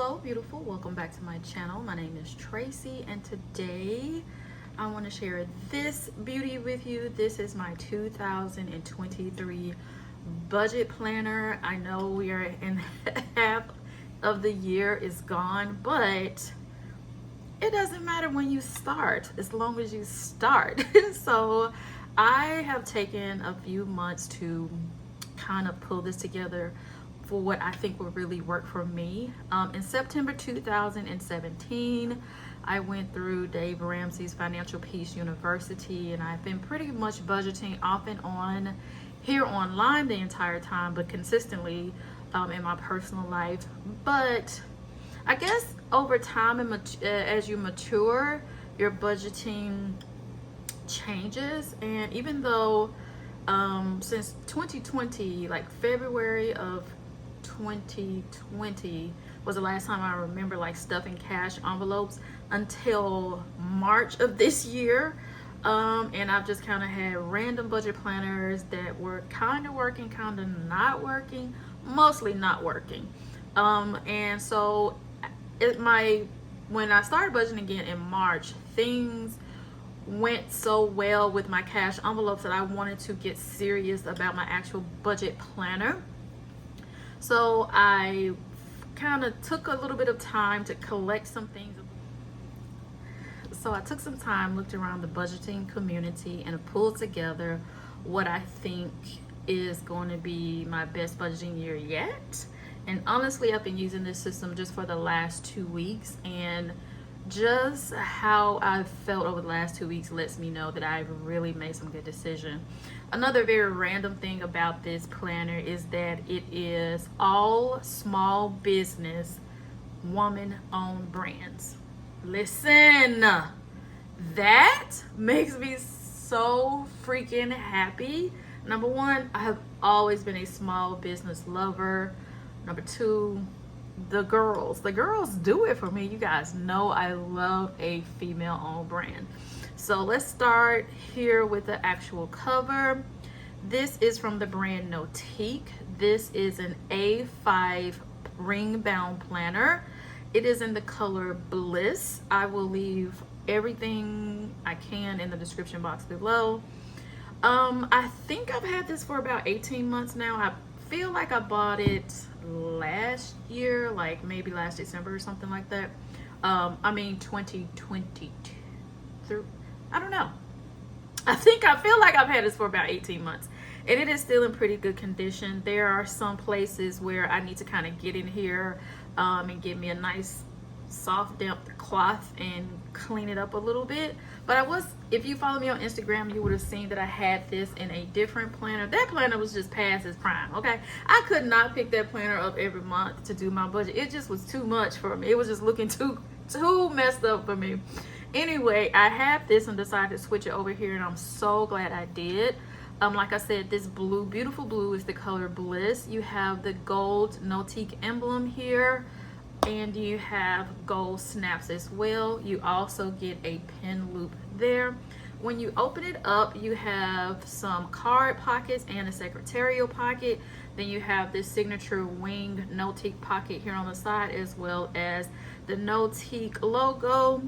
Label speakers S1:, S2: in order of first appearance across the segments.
S1: Hello beautiful, welcome back to my channel. My name is Tracy and today I want to share this beauty with you. This is my 2023 budget planner. I know we are in half of the year is gone, but it doesn't matter when you start as long as you start. So I have taken a few months to kind of pull this together for what I think will really work for me. In September 2017, I went through Dave Ramsey's Financial Peace University, and I've been pretty much budgeting off and on here online the entire time, but consistently in my personal life. But I guess over time and as you mature, your budgeting changes. And even though since 2020, like February of 2020 was the last time I remember like stuffing cash envelopes until March of this year, and I've just kind of had random budget planners that were kind of working, kind of not working, mostly not working. And so when I started budgeting again in March, things went so well with my cash envelopes that I wanted to get serious about my actual budget planner. So I kind of took a little bit of time to collect some things. So I took some time, looked around the budgeting community, and pulled together what I think is going to be my best budgeting year yet. And honestly, I've been using this system just for the last 2 weeks, and just how I've felt over the last 2 weeks lets me know that I've really made some good decisions. Another very random thing about this planner is that it is all small business, woman-owned brands. Listen, that makes me so freaking happy. Number one, I have always been a small business lover. Number two, the girls do it for me. You guys know I love a female-owned brand. So let's start here with the actual cover. This is from the brand Notiq. This is an A5 ring-bound planner. It is in the color Bliss. I will leave everything I can in the description box below. I think I've had this for about 18 months now. I feel like I bought it last year, like maybe last December or something like that. 2022. I don't know. I feel like I've had this for about 18 months, and it is still in pretty good condition. There are some places where I need to kind of get in here and get me a nice soft damp cloth and clean it up a little bit. But if you follow me on Instagram, you would have seen that I had this in a different planner. That planner was just past its prime. Okay, I could not pick that planner up every month to do my budget. It just was too much for me. It was just looking too messed up for me. Anyway, I have this and decided to switch it over here, and I'm so glad I did. Like I said, this blue, beautiful blue, is the color Bliss. You have the gold Notiq emblem here, and you have gold snaps as well. You also get a pin loop there. When you open it up, you have some card pockets and a secretarial pocket. Then you have this signature winged Notiq pocket here on the side, as well as the Notiq logo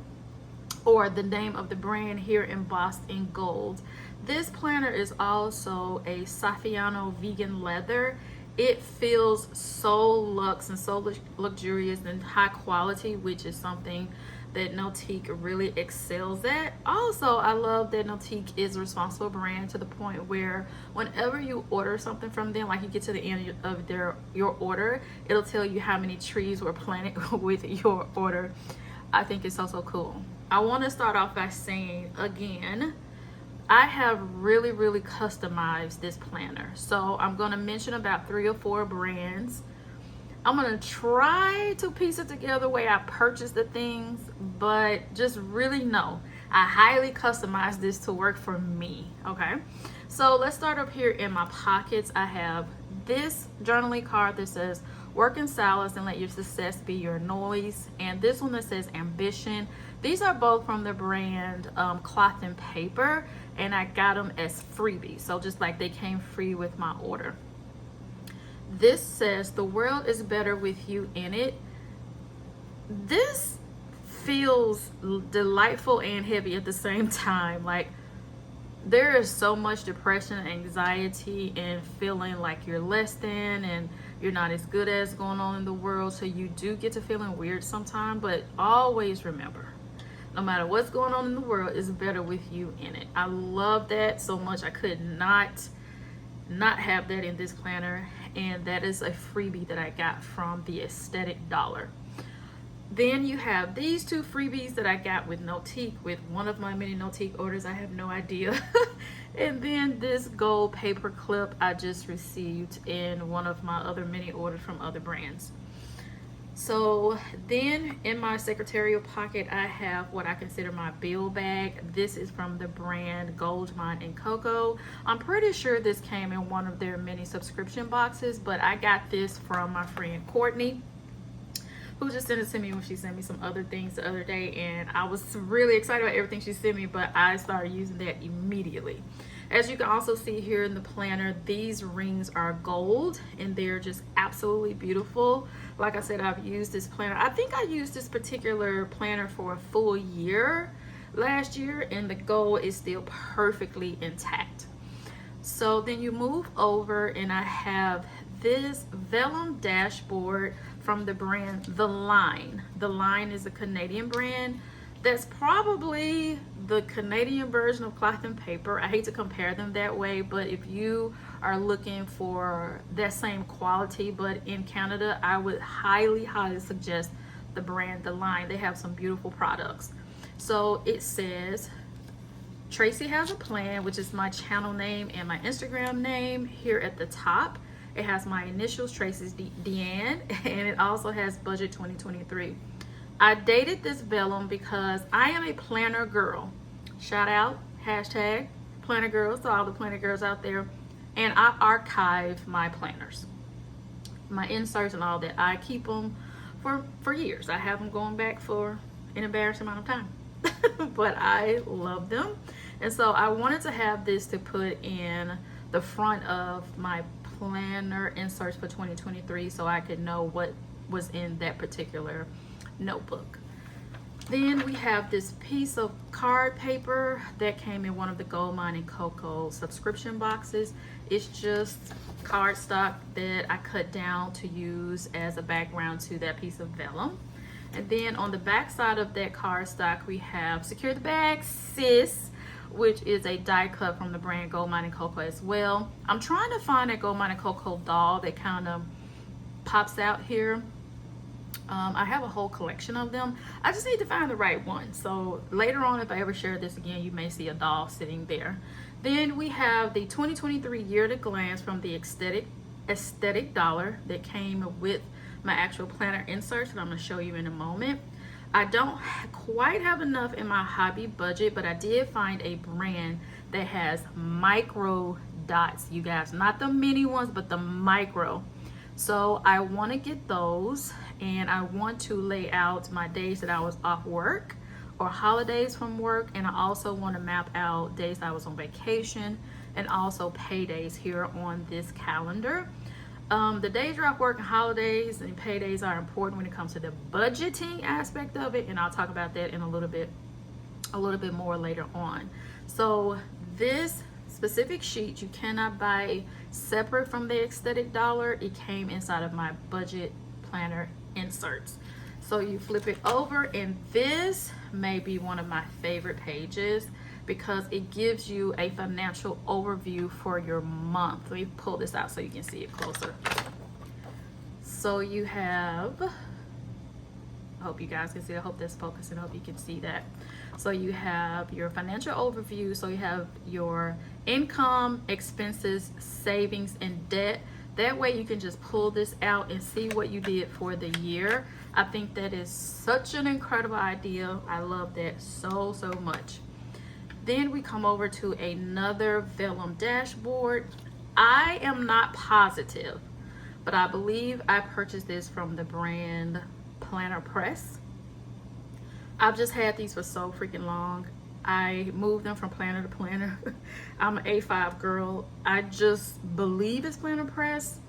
S1: or the name of the brand here embossed in gold. This planner is also a Saffiano vegan leather. It feels so luxe and so luxurious and high quality, which is something that Notiq really excels at. Also, I love that Notiq is a responsible brand to the point where whenever you order something from them, like you get to the end of your order, it'll tell you how many trees were planted with your order. I think it's so cool. I want to start off by saying again, I have really customized this planner. So I'm going to mention about 3 or 4 brands. I'm going to try to piece it together the way I purchased the things, but just really know I highly customized this to work for me. Okay, so let's start up here in my pockets. I have this journaling card that says work in silence and let your success be your noise, and this one that says ambition. These are both from the brand Cloth and Paper, and I got them as freebies, so just like they came free with my order. This says the world is better with you in it. this feels delightful and heavy at the same time. Like, there is so much depression, anxiety, and feeling like you're less than and you're not as good as going on in the world. So you do get to feeling weird sometimes, but always remember, no matter what's going on in the world, it's better with you in it. I love that so much. I could not have that in this planner, and that is a freebie that I got from the Aesthetic Dollar. Then you have these two freebies that I got with Notiq, with one of my many Notiq orders. I have no idea. And then this gold paper clip I just received in one of my other mini orders from other brands. So then in my secretarial pocket, I have what I consider my bill bag. This is from the brand Gold Mine and Cocoa. I'm pretty sure this came in one of their mini subscription boxes, but I got this from my friend Courtney, who just sent it to me when she sent me some other things the other day, and I was really excited about everything she sent me, but I started using that immediately. As you can also see here in the planner, these rings are gold and they're just absolutely beautiful. Like I said, I've used this planner. I think I used this particular planner for a full year last year, and the gold is still perfectly intact. So then you move over and I have this vellum dashboard from the brand The Line. The Line is a Canadian brand. That's probably the Canadian version of cloth and paper. I hate to compare them that way, but if you are looking for that same quality but in Canada, I would highly suggest the brand The Line. They have some beautiful products. So it says Tracy Has a Plan, which is my channel name and my Instagram name. Here at the top, it has my initials, tracydeanne, and it also has budget 2023. I dated this vellum because I am a planner girl. Shout out, hashtag planner girls to all the planner girls out there. And I archive my planners, my inserts and all that. I keep them for years. I have them going back for an embarrassing amount of time. But I love them. And so I wanted to have this to put in the front of my planner inserts for 2023 so I could know what was in that particular notebook. Then we have this piece of card paper that came in one of the Gold Mine and Cocoa subscription boxes. It's just cardstock that I cut down to use as a background to that piece of vellum. And then on the back side of that cardstock, we have Secure the Bag Sis, which is a die cut from the brand Gold Mine and Cocoa as well. I'm trying to find a Gold Mine and Cocoa doll that kind of pops out here. I have a whole collection of them. I just need to find the right one. So later on, if I ever share this again, you may see a doll sitting there. Then we have the 2023 Year at a Glance from the Aesthetic Dollar that came with my actual planner inserts, and I'm going to show you in a moment. I don't quite have enough in my hobby budget, but I did find a brand that has micro dots, you guys. Not the mini ones, but the micro. So I want to get those, and I want to lay out my days that I was off work or holidays from work, and I also want to map out days I was on vacation and also paydays here on this calendar. The days you're off work and holidays and paydays are important when it comes to the budgeting aspect of it, and I'll talk about that in a little bit more later on. So this specific sheet you cannot buy separate from the Aesthetic Dollar. It came inside of my budget planner inserts. So you flip it over, and this may be one of my favorite pages because it gives you a financial overview for your month. Let me pull this out so you can see it closer. So you have, I hope you guys can see, I hope that's focusing, I hope you can see that. So you have your financial overview, so you have your income, expenses, savings, and debt. That way you can just pull this out and see what you did for the year. I think that is such an incredible idea. I love that so much. Then we come over to another vellum dashboard. I am not positive, but I believe I purchased this from the brand Planner Press. I've just had these for so freaking long. I moved them from planner to planner. I'm an A5 girl. I just believe it's Planner Press.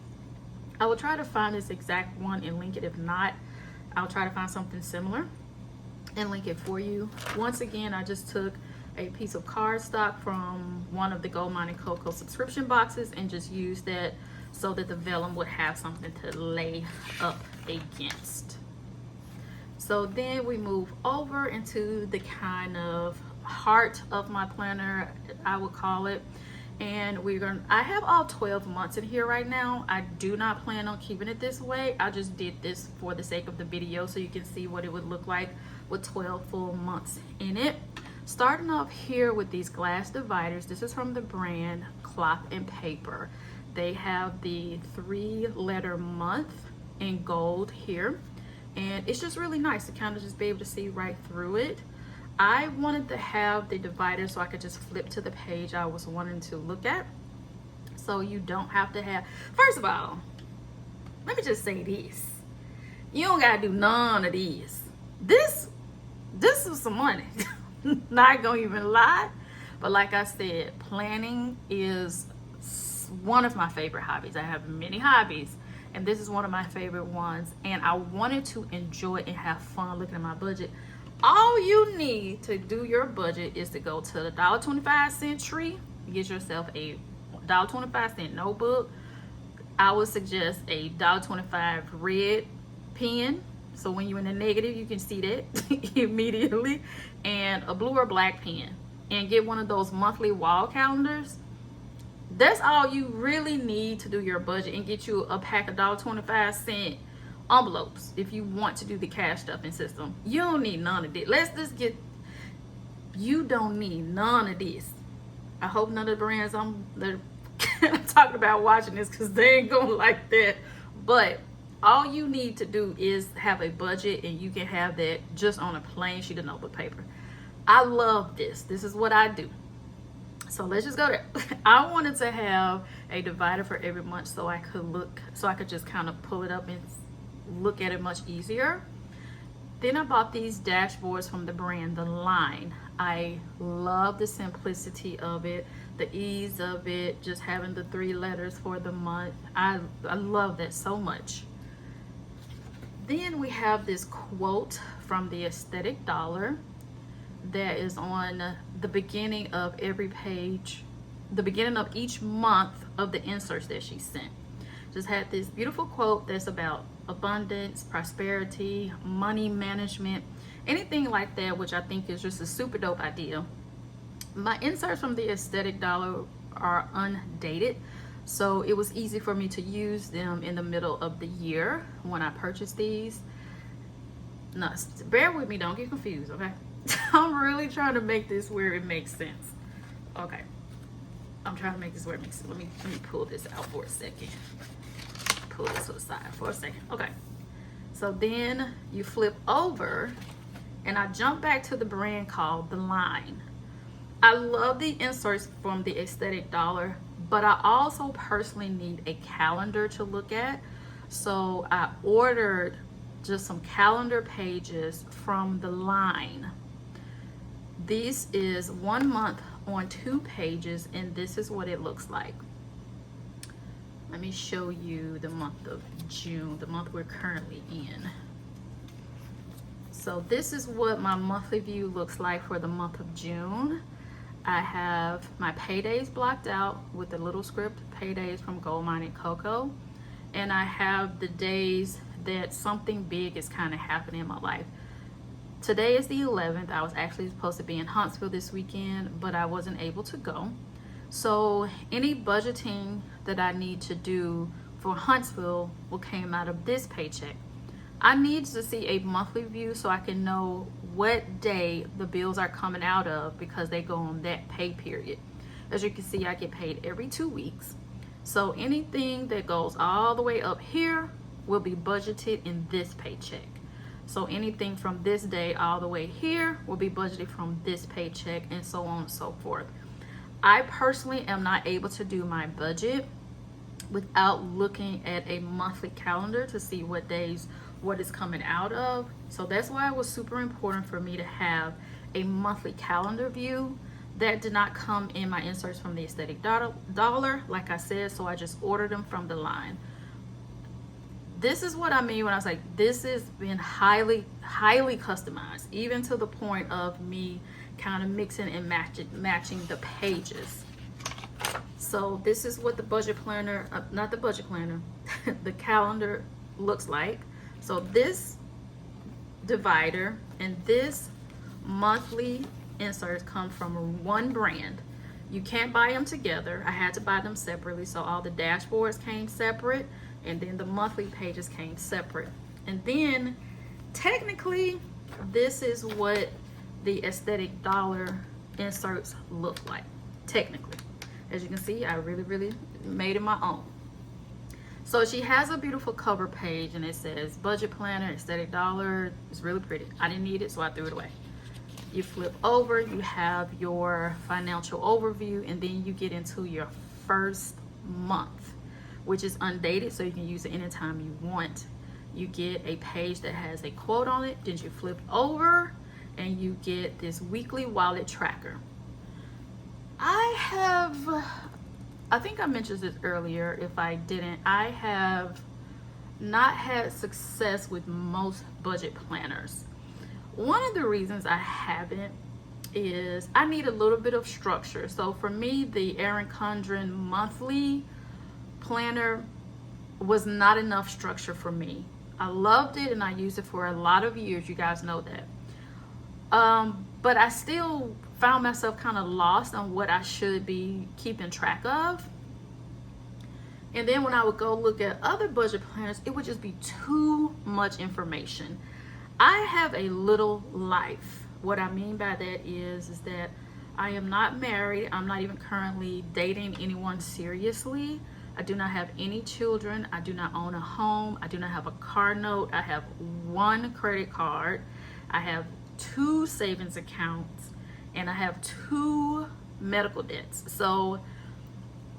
S1: I will try to find this exact one and link it. If not, I'll try to find something similar and link it for you. Once again, I just took a piece of cardstock from one of the Gold Mine and Cocoa subscription boxes and just used that so that the vellum would have something to lay up against. So then we move over into the kind of heart of my planner, I would call it. And I have all 12 months in here right now. I do not plan on keeping it this way. I just did this for the sake of the video so you can see what it would look like with 12 full months in it. Starting off here with these glass dividers. This is from the brand Cloth and Paper. They have the 3-letter month in gold here. And it's just really nice to kind of just be able to see right through it. I wanted to have the divider so I could just flip to the page I was wanting to look at. So you don't have to have, first of all, let me just say this. You don't gotta do none of these. This is some money. Not gonna even lie. But like I said, planning is one of my favorite hobbies. I have many hobbies, and this is one of my favorite ones. And I wanted to enjoy and have fun looking at my budget. All you need to do your budget is to go to the $1.25 tree, get yourself a $1.25 notebook. I would suggest a $1.25 red pen, so when you're in the negative you can see that immediately, and a blue or black pen, and get one of those monthly wall calendars. That's all you really need to do your budget, and get you a pack of $1.25 envelopes if you want to do the cash stuffing system. You don't need none of this. You don't need none of this. I hope none of the brands I'm talking about watching this, because they ain't gonna like that. But all you need to do is have a budget, and you can have that just on a plain sheet of notebook paper. I love this. This is what I do. So let's just go there. I wanted to have a divider for every month so I could just kind of pull it up and look at it much easier. Then I bought these dashboards from the brand The Line. I love the simplicity of it, the ease of it, just having the 3 letters for the month. I love that so much. Then we have this quote from the Aesthetic Dollar that is on the beginning of every page, the beginning of each month of the inserts that she sent. Just had this beautiful quote that's about abundance, prosperity, money management, anything like that, which I think is just a super dope idea. My inserts from the Aesthetic Dollar are undated, so it was easy for me to use them in the middle of the year when I purchased these. No, bear with me, don't get confused, okay? I'm really trying to make this where it makes sense. Okay, I'm trying to make this where it makes sense. Let me pull this out for a second. Pull this to the side for a second. Okay, so then you flip over, and I jump back to the brand called The Line. I love the inserts from the Aesthetic Dollar, but I also personally need a calendar to look at. So I ordered just some calendar pages from The Line. This is 1 month on 2 pages, and this is what it looks like. Let me show you the month of June, the month we're currently in. So this is what my monthly view looks like for the month of June. I have my paydays blocked out with the little script, paydays from Gold Mine and Cocoa. And I have the days that something big is kind of happening in my life. Today is the 11th. I was actually supposed to be in Huntsville this weekend, but I wasn't able to go. So any budgeting that I need to do for Huntsville will come out of this paycheck. I need to see a monthly view so I can know what day the bills are coming out of, because they go on that pay period. As you can see, I get paid every 2 weeks. So anything that goes all the way up here will be budgeted in this paycheck. So anything from this day all the way here will be budgeted from this paycheck, and so on and so forth. I personally am not able to do my budget without looking at a monthly calendar to see what days what is coming out of. So that's why it was super important for me to have a monthly calendar view. That did not come in my inserts from the Aesthetic Dollar, like I said, so I just ordered them from The Line. this is what I mean when I was like, this has been highly customized, even to the point of me kind of mixing and matching the pages. So this is what the budget planner, not the budget planner, the calendar looks like. So this divider and this monthly inserts come from one brand. You can't buy them together. I had to buy them separately. So all the dashboards came separate, and then the monthly pages came separate. And then technically, this is what the Aesthetic Dollar inserts look like, technically. As you can see, I really made it my own. So she has a beautiful cover page, and it says budget planner, Aesthetic Dollar. It's really pretty. I didn't need it, so I threw it away. You flip over, you have your financial overview, and then you get into your first month, which is undated, so you can use it anytime you want. You get a page that has a quote on it. Then you flip over and you get this weekly wallet tracker. I think I mentioned this earlier. If I didn't, I have not had success with most budget planners. One of the reasons I haven't is I need a little bit of structure. So for me, the Erin Condren monthly planner was not enough structure for me. I loved it and I used it for a lot of years. You guys know that. But I still found myself kind of lost on what I should be keeping track of. And then when I would go look at other budget planners, it would just be too much information. I have a little life. What I mean by that is that I am not married. I'm not even currently dating anyone seriously. I do not have any children. I do not own a home. I do not have a car note. I have one credit card. I have 2 savings accounts, and I have 2 medical debts. So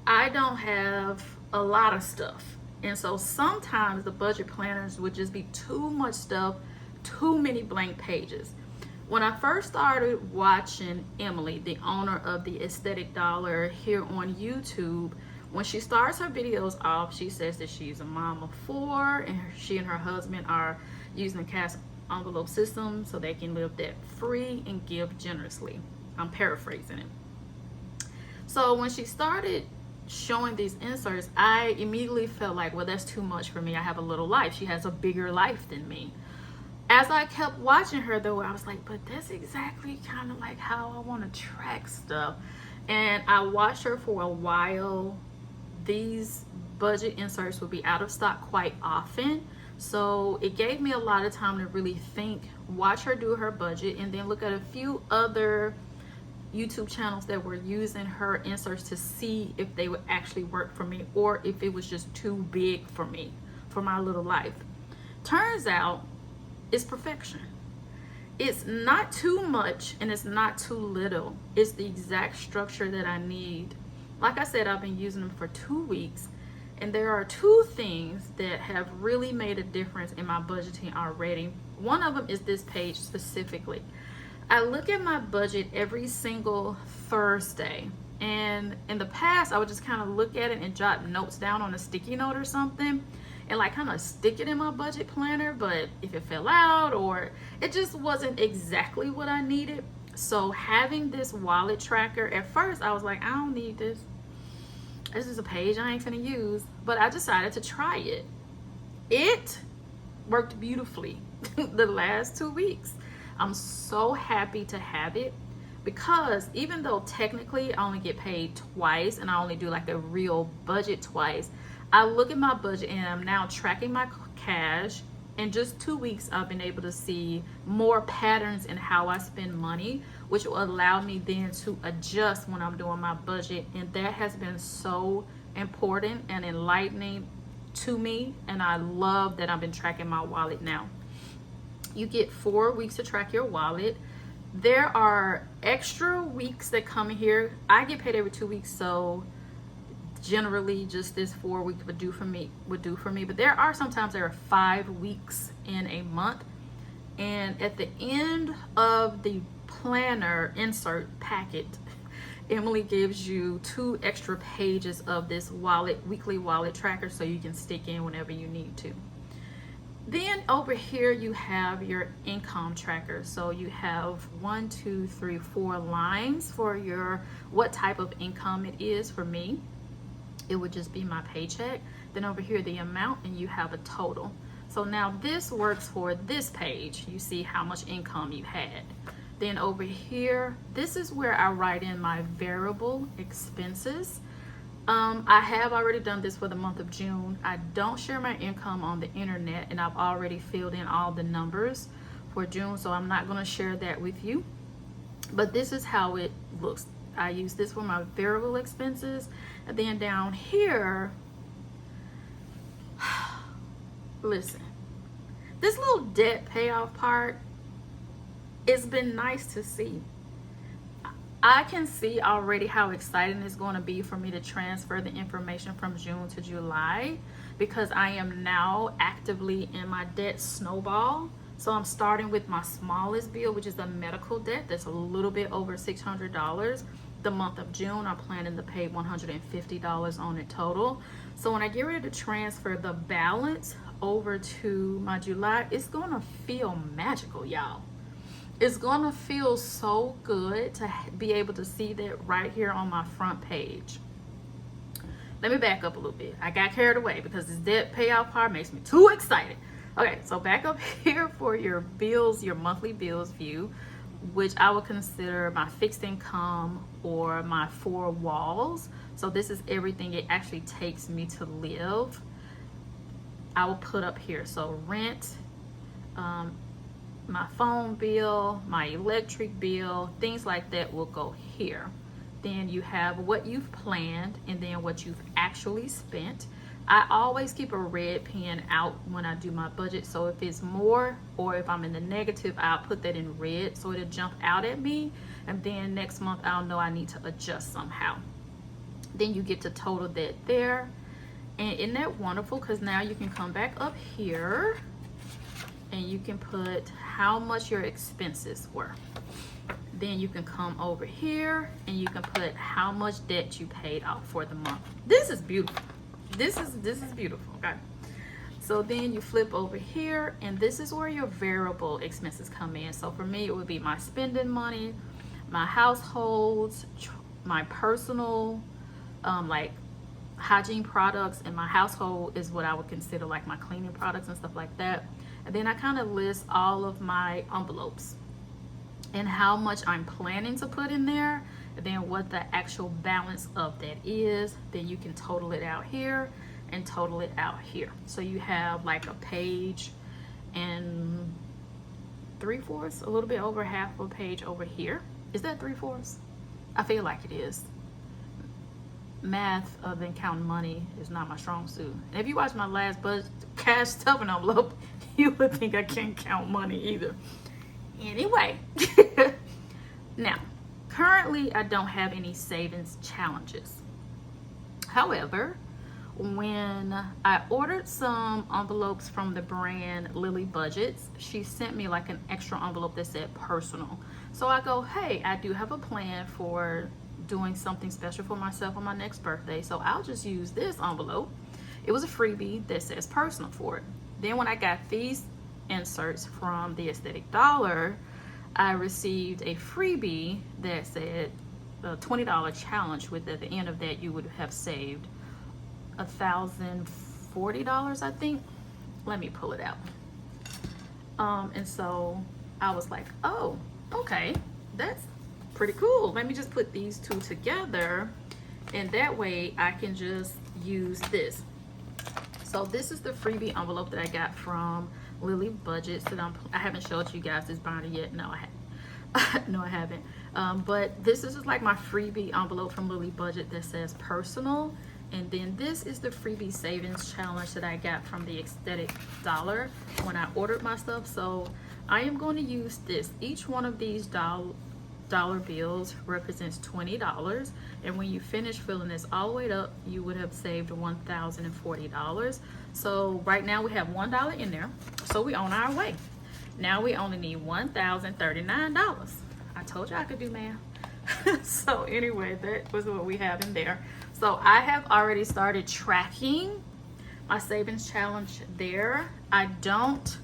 S1: I don't have a lot of stuff. And so sometimes the budget planners would just be too much stuff, too many blank pages. When I first started watching Emily, the owner of the Aesthetic Dollar here on YouTube, when she starts her videos off, she says that she's a mom of 4, and she and her husband are using the cash envelope system so they can live debt free and give generously. I'm paraphrasing it. So when she started showing these inserts, I immediately felt like, well, that's too much for me. I have a little life. She has a bigger life than me. As I kept watching her though, I was like, but that's exactly kind of like how I want to track stuff. And I watched her for a while. These budget inserts would be out of stock quite often. So it gave me a lot of time to really think, watch her do her budget, and then look at a few other YouTube channels that were using her inserts to see if they would actually work for me or if it was just too big for me, for my little life. Turns out it's perfection. It's not too much and it's not too little. It's the exact structure that I need. Like I said, I've been using them for 2 weeks. And there are 2 things that have really made a difference in my budgeting already. One of them is this page specifically. I look at my budget every single Thursday. And in the past, I would just kind of look at it and jot notes down on a sticky note or something and like kind of stick it in my budget planner. But if it fell out or it just wasn't exactly what I needed. So having this wallet tracker, at first I was like, I don't need this. This is a page I ain't gonna use, but I decided to try it. It worked beautifully the last 2 weeks. I'm so happy to have it because even though technically I only get paid twice and I only do like a real budget twice, I look at my budget and I'm now tracking my cash. In just 2 weeks, I've been able to see more patterns in how I spend money, which will allow me then to adjust when I'm doing my budget. And that has been so important and enlightening to me. And I love that I've been tracking my wallet now. You get 4 weeks to track your wallet. There are extra weeks that come in here. I get paid every 2 weeks, so generally just this 4 weeks would do for me. But there are sometimes there are 5 weeks in a month, and at the end of the planner insert packet, Emily gives you 2 extra pages of this weekly wallet tracker, so you can stick in whenever you need to. Then over here you have your income tracker. So you have 1, 2, 3, 4 lines for your what type of income it is. For me, it would just be my paycheck. Then over here the amount, and you have a total. So now this works for this page. You see how much income you had. Then over here, this is where I write in my variable expenses. I have already done this for the month of June. I don't share my income on the internet, and I've already filled in all the numbers for June, so I'm not going to share that with you. But this is how it looks. I use this for my variable expenses. And then down here, listen, this little debt payoff part, it's been nice to see. I can see already how exciting it's going to be for me to transfer the information from June to July, because I am now actively in my debt snowball. So I'm starting with my smallest bill, which is the medical debt. That's a little bit over $600. The month of June, I'm planning to pay $150 on it total. So when I get ready to transfer the balance over to my July, it's going to feel magical, y'all. It's going to feel so good to be able to see that right here on my front page. Let me back up a little bit. I got carried away because this debt payoff part makes me too excited. Okay, so back up here for your bills, your monthly bills view, which I would consider my fixed income or my 4 walls. So this is everything it actually takes me to live. I will put up here. So rent, my phone bill, my electric bill, things like that will go here. Then you have what you've planned and then what you've actually spent. I always keep a red pen out when I do my budget. So if it's more or if I'm in the negative, I'll put that in red so it'll jump out at me. And then next month, I'll know I need to adjust somehow. Then you get to total that there. And isn't that wonderful? Because now you can come back up here and you can put how much your expenses were. Then you can come over here and you can put how much debt you paid off for the month. This is beautiful. This is beautiful. Okay. So then you flip over here, and this is where your variable expenses come in. So for me, it would be my spending money, my households, my personal, like hygiene products, and my household is what I would consider like my cleaning products and stuff like that. And then I kind of list all of my envelopes and how much I'm planning to put in there, and then what the actual balance of that is. Then you can total it out here and total it out here. So you have like a page and 3/4, a little bit over half a page over here. Is that 3/4? I feel like it is. Math other than counting money is not my strong suit. And if you watch my last budget cash stuffing envelope, you would think I can't count money either. Anyway, now currently I don't have any savings challenges. However, when I ordered some envelopes from the brand Lily Budgets, she sent me like an extra envelope that said personal. So I go, hey, I do have a plan for doing something special for myself on my next birthday, so I'll just use this envelope. It was a freebie that says personal for it. Then when I got these inserts from the Aesthetic Dollar, I received a freebie that said a $20 challenge, with at the end of that you would have saved $1,040, I think. Let me pull it out. And so I was like, oh, okay, that's pretty cool. Let me just put these two together, and that way I can just use this. So this is the freebie envelope that I got from Lily Budgets that I haven't showed you guys this binder yet. No, I haven't. No, I haven't. But this is just like my freebie envelope from Lily Budget that says personal. And then this is the freebie savings challenge that I got from the Aesthetic Dollar when I ordered my stuff. So I am going to use this. Each one of these dollar bills represents $20, and when you finish filling this all the way up, you would have saved $1,040. So right now we have $1 in there, so we on our way. Now we only need $1,039. I told you I could do math. So anyway, that was what we have in there. So I have already started tracking my savings challenge there. I don't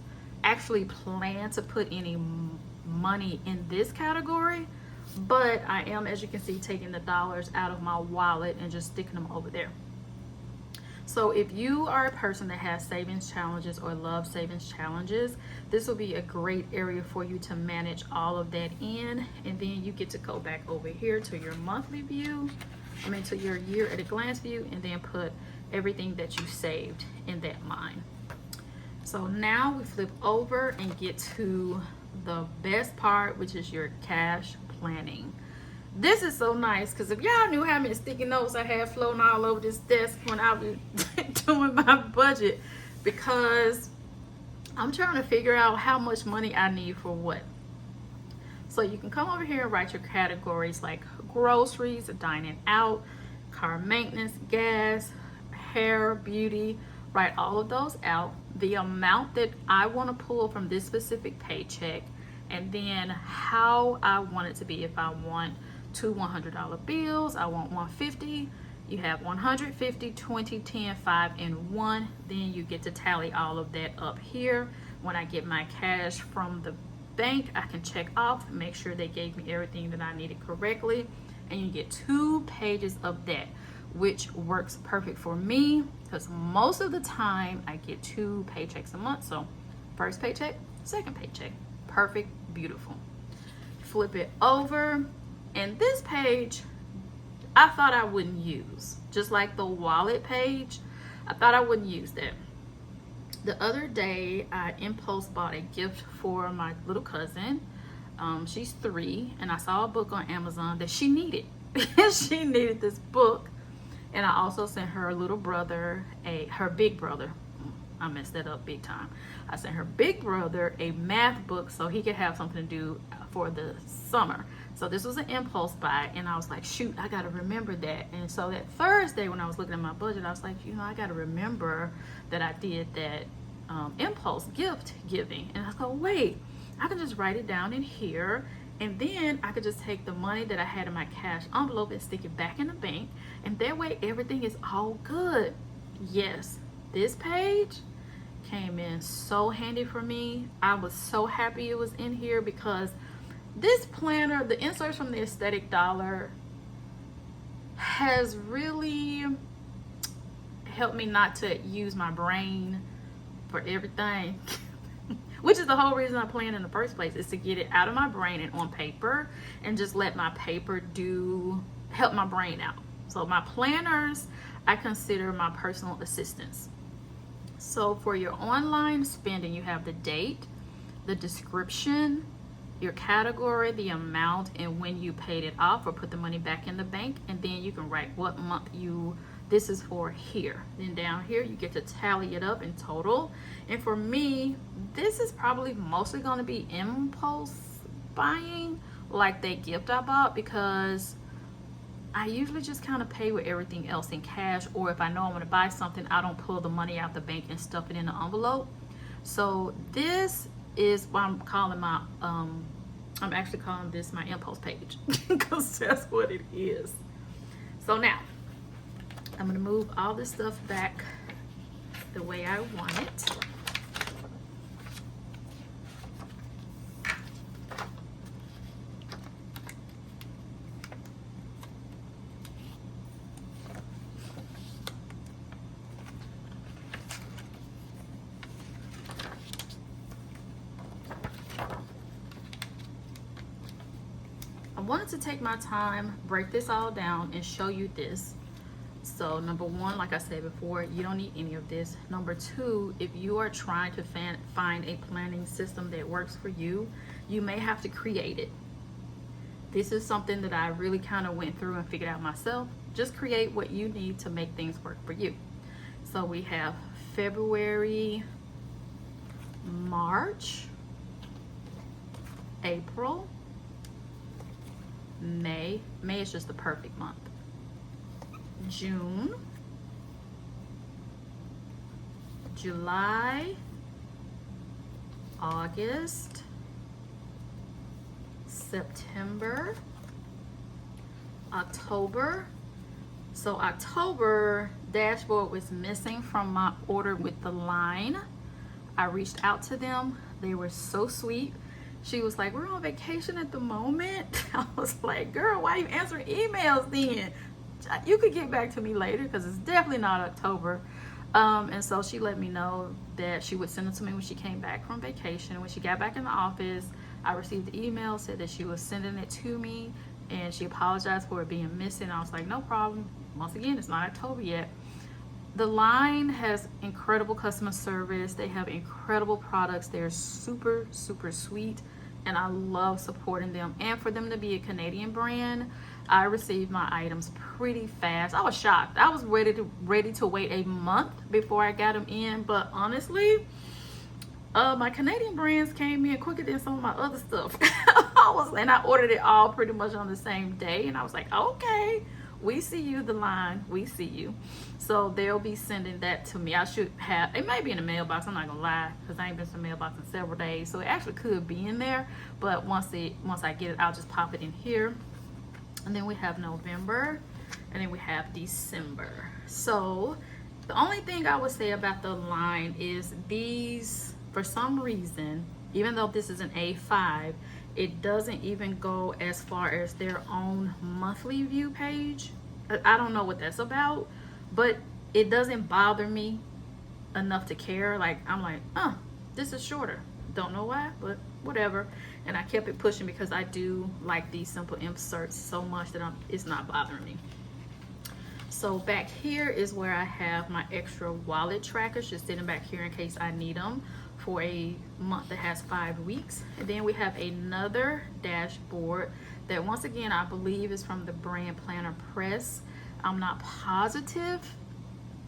S1: actually plan to put any money in this category, but I am, as you can see, taking the dollars out of my wallet and just sticking them over there. So if you are a person that has savings challenges or loves savings challenges, this will be a great area for you to manage all of that in. And then you get to go back over here to your monthly view, to your year at a glance view, and then put everything that you saved in that line. So now we flip over and get to the best part, which is your cash planning. This is so nice because if y'all knew how many sticky notes I had floating all over this desk when I was doing my budget, because I'm trying to figure out how much money I need for what. So you can come over here and write your categories like groceries, dining out, car maintenance, gas, hair, beauty. Write all of those out, the amount that I want to pull from this specific paycheck, and then how I want it to be. If I want two $100 bills, I want $150. You have 150, 20, 10, 5, and 1. Then you get to tally all of that up here. When I get my cash from the bank, I can check off, make sure they gave me everything that I needed correctly, and you get 2 pages of that, which works perfect for me because most of the time I get 2 paychecks a month. So first paycheck, second paycheck, perfect, beautiful. Flip it over, and this page I thought I wouldn't use, just like the wallet page. I thought I wouldn't use that. The other day I impulse bought a gift for my little cousin. She's 3, and I saw a book on Amazon that she needed. She needed this book. And I also sent her little brother, her big brother, I messed that up big time. I sent her big brother a math book so he could have something to do for the summer. So this was an impulse buy, and I was like, shoot, I gotta remember that. And so that Thursday when I was looking at my budget, I was like, I gotta remember that I did that impulse gift giving. And I was like, wait, I can just write it down in here, and then I could just take the money that I had in my cash envelope and stick it back in the bank, and that way everything is all good. Yes, this page came in so handy for me. I was so happy it was in here because this planner, the inserts from the Aesthetic Dollar, has really helped me not to use my brain for everything. Which is the whole reason I plan in the first place, is to get it out of my brain and on paper, and just let my paper help my brain out. So my planners, I consider my personal assistants. So for your online spending, you have the date, the description, your category, the amount, and when you paid it off or put the money back in the bank, and then you can write what month this is for here. Then down here you get to tally it up in total. And for me, this is probably mostly going to be impulse buying, like that gift I bought, because I usually just kind of pay with everything else in cash, or if I know I'm going to buy something, I don't pull the money out the bank and stuff it in the envelope. So this is what I'm calling my I'm actually calling this my impulse page because that's what it is. So now I'm going to move all this stuff back the way I want it. I wanted to take my time, break this all down, and show you this. So number one, like I said before, you don't need any of this. Number two, if you are trying to find a planning system that works for you, you may have to create it. This is something that I really kind of went through and figured out myself. Just create what you need to make things work for you. So we have February, March, April, May. May is just the perfect month. June, July, August, September, October. So October dashboard was missing from my order with the line. I reached out to them. They were so sweet. She was like, we're on vacation at the moment. I was like, girl, why are you answering emails then? You could get back to me later because it's definitely not October. And so she let me know that she would send it to me when she came back from vacation. When she got back in the office, I received the email, said that she was sending it to me, and she apologized for it being missing. I was like, no problem. Once again, it's not October yet. The line has incredible customer service. They have incredible products. They're super, super sweet, and I love supporting them. And for them to be a Canadian brand, I received my items pretty fast. I was shocked. I was ready to wait a month before I got them in, but honestly, my Canadian brands came in quicker than some of my other stuff. And I ordered it all pretty much on the same day, and I was like, okay, we see you, the line, we see you. So they'll be sending that to me. I should have, it may be in the mailbox, I'm not gonna lie, because I ain't been to the mailbox in several days, so it actually could be in there, but once I get it, I'll just pop it in here. And then we have November, and then we have December. So the only thing I would say about the line is these, for some reason, even though this is an A5, it doesn't even go as far as their own monthly view page. I don't know what that's about, but it doesn't bother me enough to care. Like, I'm like, oh, this is shorter. Don't know why, but whatever. And I kept it pushing because I do like these simple inserts so much that it's not bothering me. So back here is where I have my extra wallet trackers just sitting back here in case I need them for a month that has 5 weeks. And then we have another dashboard that, once again, I believe is from the brand Planner Press. I'm not positive.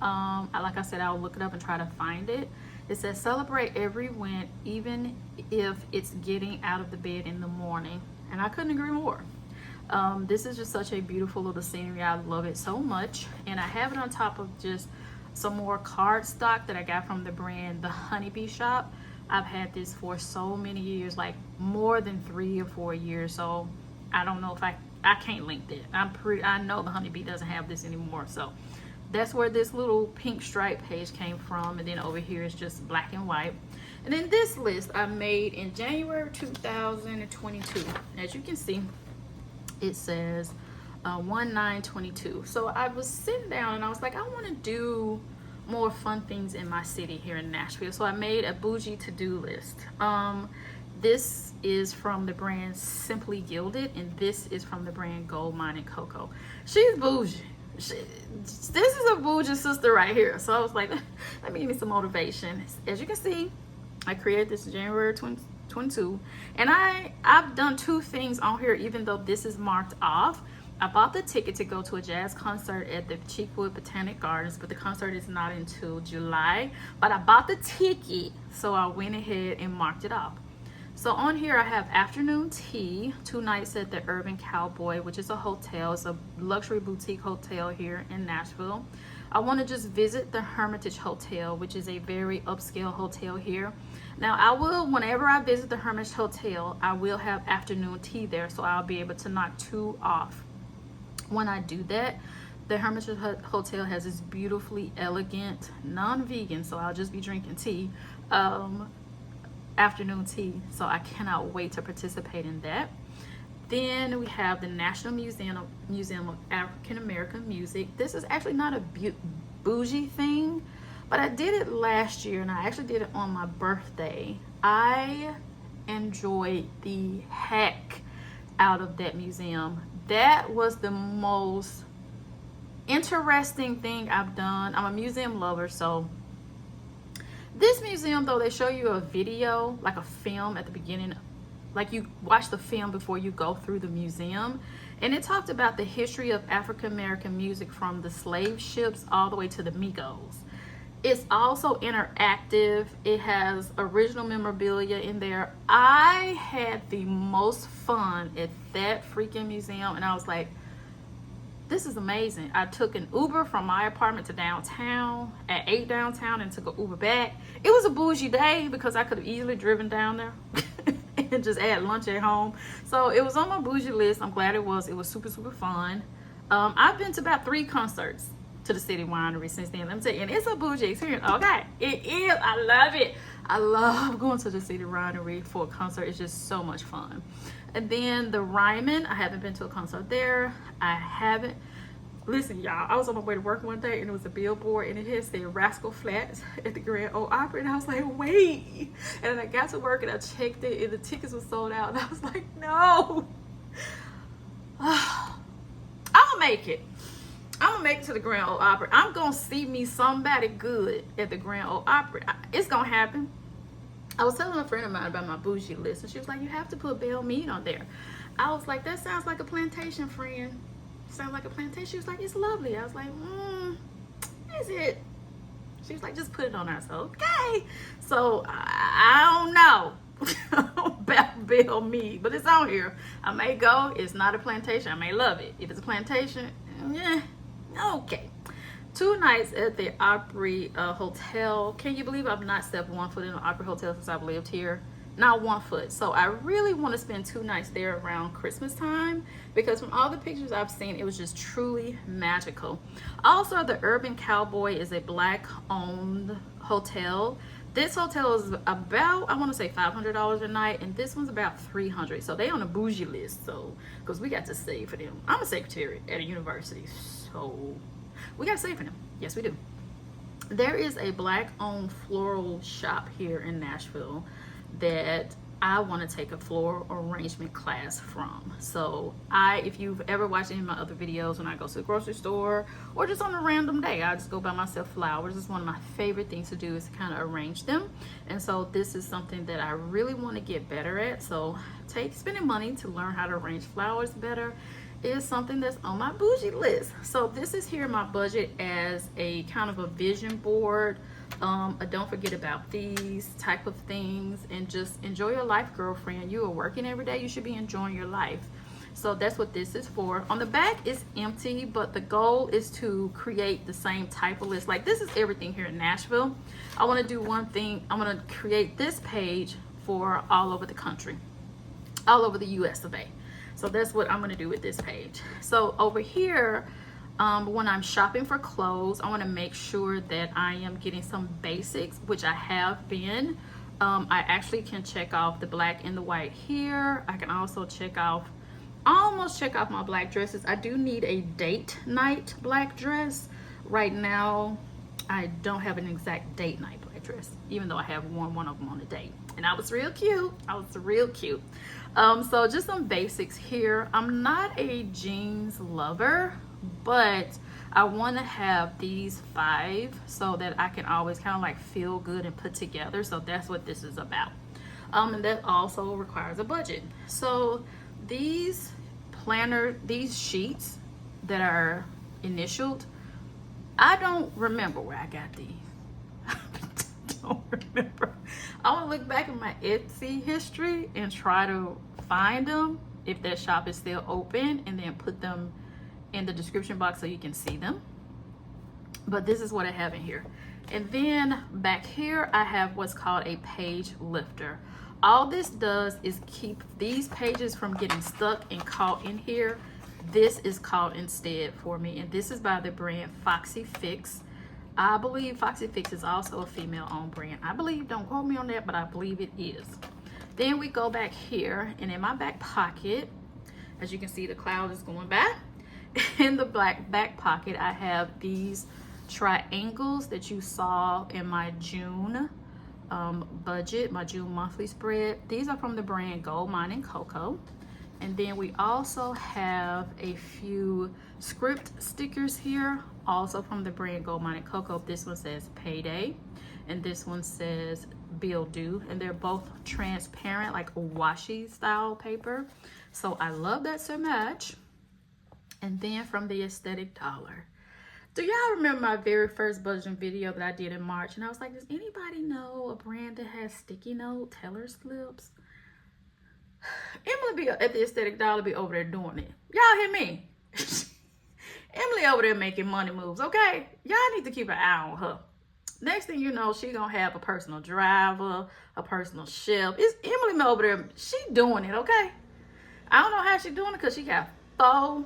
S1: Like I said, I'll look it up and try to find it. It says celebrate every win, even if it's getting out of the bed in the morning. And I couldn't agree more. This is just such a beautiful little scenery. I love it so much. And I have it on top of just some more card stock that I got from the brand The Honeybee Shop. I've had this for so many years, like more than 3 or 4 years. So I don't know if I can't link that. I know The Honeybee doesn't have this anymore. So that's where this little pink stripe page came from. And then over here is just black and white. And then this list I made in January 2022. As you can see, it says 1/9/22. So I was sitting down and I was like, I want to do more fun things in my city here in Nashville. So I made a bougie to-do list. This is from the brand Simply Gilded, and this is from the brand Gold Mine and Cocoa. She's bougie. This is a bougie sister right here. So I was like, let me give me some motivation. As you can see, I created this in January 2022, and I've done 2 things on here, even though this is marked off. I bought the ticket to go to a jazz concert at the Cheekwood Botanic Gardens, but the concert is not until July. But I bought the ticket, so I went ahead and marked it off. So on here I have afternoon tea, 2 nights at the Urban Cowboy, which is a hotel. It's a luxury boutique hotel here in Nashville. I want to just visit the Hermitage Hotel, which is a very upscale hotel here. Now I will, whenever I visit the Hermitage Hotel, I will have afternoon tea there, so I'll be able to knock 2 off. When I do that, the Hermitage Hotel has this beautifully elegant, non-vegan, so I'll just be drinking tea, afternoon tea. So I cannot wait to participate in that. Then we have the National Museum of African American Music. This is actually not a bougie thing, but I did it last year, and I actually did it on my birthday. I enjoyed the heck out of that museum. That was the most interesting thing I've done. I'm a museum lover, so this museum, though, they show you a video, like a film at the beginning, like you watch the film before you go through the museum, and it talked about the history of African American music from the slave ships all the way to the Migos. It's also interactive. It has original memorabilia in there. I had the most fun at that freaking museum, and I was like, this is amazing. I took an Uber from my apartment to downtown at 8 downtown and took an Uber back. It was a bougie day because I could have easily driven down there and just had lunch at home. So it was on my bougie list. I'm glad it was. It was super, super fun. I've been to about 3 concerts to the City Winery since then. Let me tell you, and it's a bougie experience. Okay, it is. I love it. I love going to the City Winery for a concert. It's just so much fun. And then the Ryman, I haven't been to a concert there. I haven't. Listen, y'all, I was on my way to work one day and it was a billboard and it had said Rascal Flatts at the Grand Ole Opry, and I was like, wait. And then I got to work and I checked it and the tickets were sold out, and I was like, no. I'm gonna make it. I'm gonna make it to the Grand Ole Opry. I'm gonna see me somebody good at the Grand Ole Opry. It's gonna happen. I was telling a friend of mine about my bougie list, and she was like, you have to put Belle Meade on there. I was like, that sounds like a plantation, friend. Sounds like a plantation. She was like, it's lovely. I was like, is it? She was like, just put it on there. So, okay. So, I don't know about Belle Meade, but it's on here. I may go. It's not a plantation. I may love it. If it's a plantation, okay. 2 nights at the Opry Hotel. Can you believe I've not stepped 1 foot in an Opry Hotel since I've lived here? Not 1 foot. So I really want to spend 2 nights there around Christmas time, because from all the pictures I've seen, it was just truly magical. Also, the Urban Cowboy is a Black owned hotel. This hotel is about, I want to say $500 a night, and this one's about $300. So they on a bougie list. So, because we got to save for them. I'm a secretary at a university, so we got to save for them. Yes, we do. There is a Black owned floral shop here in Nashville that I want to take a floral arrangement class from. So if you've ever watched any of my other videos, when I go to the grocery store or just on a random day, I just go buy myself flowers. It's one of my favorite things to do, is to kind of arrange them. And so this is something that I really want to get better at. So spending money to learn how to arrange flowers better is something that's on my bougie list. So this is here in my budget as a kind of a vision board. Don't forget about these type of things, and just enjoy your life, girlfriend. You are working every day. You should be enjoying your life. So that's what this is for. On the back it's empty, but the goal is to create the same type of list. Like, this is everything here in Nashville. I want to do one thing. I'm going to create this page for all over the country, all over the US of A. So that's what I'm going to do with this page. So over here, when I'm shopping for clothes, I want to make sure that I am getting some basics, which I have been. I actually can check off the black and the white here. I can also almost check off my black dresses. I do need a date night black dress. Right now, I don't have an exact date night black dress, even though I have worn one of them on a date. And I was real cute. So just some basics here. I'm not a jeans lover, but I want to have these 5 so that I can always kind of like feel good and put together. So that's what this is about. And that also requires a budget. So these sheets that are initialed, I don't remember where I got these. I don't remember. I want to look back at my Etsy history and try to find them if that shop is still open, and then put them in the description box so you can see them. But this is what I have in here. And then back here I have what's called a page lifter. All this does is keep these pages from getting stuck and caught in here. This is caught instead for me, and this is by the brand Foxy Fix. I believe Foxy Fix is also a female owned brand. I believe, don't quote me on that, but I believe it is. Then we go back here, and in my back pocket, as you can see, the cloud is going by. In the black back pocket, I have these triangles that you saw in my June budget, my June monthly spread. These are from the brand Gold Mine & Cocoa. And then we also have a few script stickers here, also from the brand Gold Mine & Cocoa. This one says Payday, and this one says Bill Due, and they're both transparent, like a washi style paper. So I love that so much. And then from the Aesthetic Dollar, do y'all remember my very first budgeting video that I did in March? And I was like, does anybody know a brand that has sticky note teller slips? Emily be at the Aesthetic Dollar be over there doing it. Y'all hear me? Emily over there making money moves, okay? Y'all need to keep an eye on her. Next thing you know, she gonna have a personal driver, a personal chef. It's Emily over there. She doing it, okay? I don't know how she doing it, because she got 4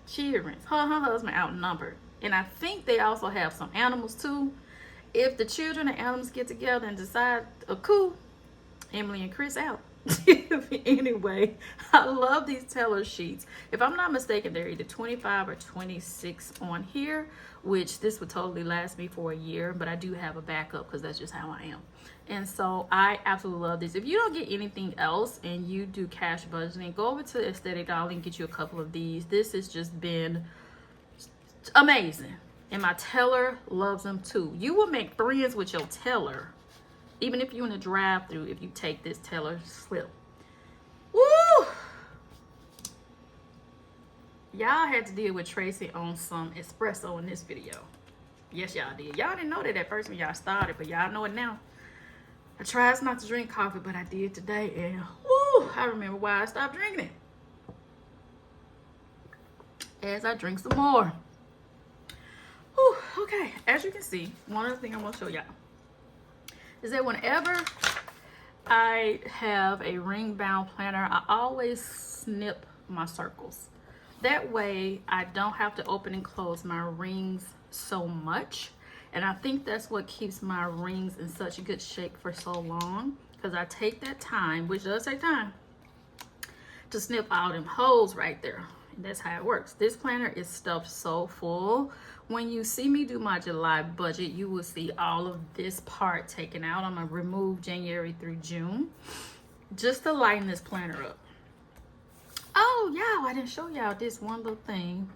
S1: children. Her husband outnumbered. And I think they also have some animals too. If the children and Adams get together and decide, cool, Emily and Chris out. Anyway, I love these teller sheets. If I'm not mistaken, they're either 25 or 26 on here, which this would totally last me for a year, but I do have a backup because that's just how I am. And so I absolutely love this. If you don't get anything else and you do cash budgeting, go over to Aesthetic Dollar and get you a couple of these. This has just been amazing. And my teller loves them too. You will make friends with your teller. Even if you're in a drive-thru, if you take this teller slip. Woo! Y'all had to deal with Tracy on some espresso in this video. Yes, y'all did. Y'all didn't know that at first when y'all started, but y'all know it now. I tried not to drink coffee, but I did today, and woo! I remember why I stopped drinking it. As I drink some more. Whew, okay, as you can see, one other thing I want to show y'all is that whenever I have a ring bound planner, I always snip my circles. That way I don't have to open and close my rings so much. And I think that's what keeps my rings in such good shape for so long, because I take that time, which does take time, to snip all them holes right there. And that's how it works. This planner is stuffed so full. When you see me do my July budget, you will see all of this part taken out. I'm gonna remove January through June just to lighten this planner up. Oh, y'all, I didn't show y'all this one little thing.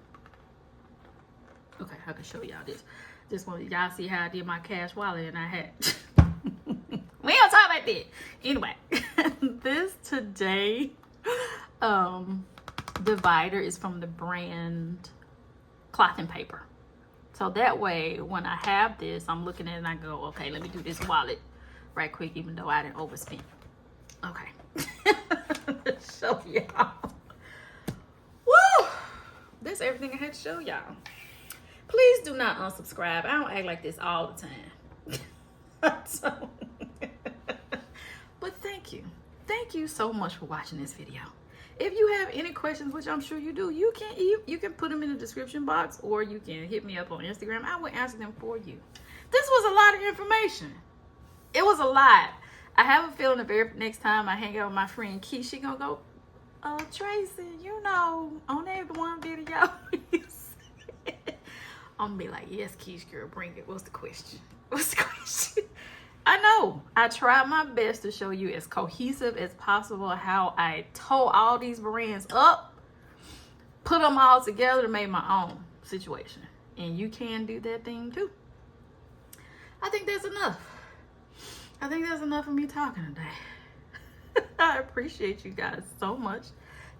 S1: Okay, I can show y'all this. This one, y'all see how I did my cash wallet and I had, we don't talk about that. Anyway, this today divider is from the brand Cloth and Paper. So that way, when I have this, I'm looking at it and I go, okay, let me do this wallet right quick, even though I didn't overspend. Okay. Let's show y'all. Woo! That's everything I had to show y'all. Please do not unsubscribe. I don't act like this all the time. So, but thank you. Thank you so much for watching this video. If you have any questions, which I'm sure you do, you can put them in the description box, or you can hit me up on Instagram. I will answer them for you. This was a lot of information. It was a lot. I have a feeling the very next time I hang out with my friend Key, she gonna go, Tracy, you know, on that one video, I'm gonna be like, yes, Keish, girl, bring it. What's the question? What's the question? I know. I tried my best to show you as cohesive as possible how I tore all these brands up, put them all together to make my own situation. And you can do that thing too. I think that's enough. I think that's enough of me talking today. I appreciate you guys so much.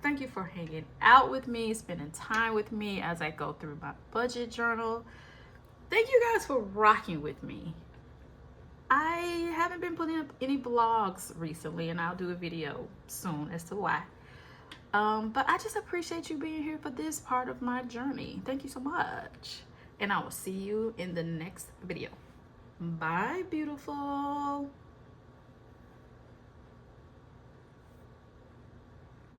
S1: Thank you for hanging out with me, spending time with me as I go through my budget journal. Thank you guys for rocking with me. I haven't been putting up any vlogs recently, and I'll do a video soon as to why. But I just appreciate you being here for this part of my journey. Thank you so much. And I will see you in the next video. Bye, beautiful.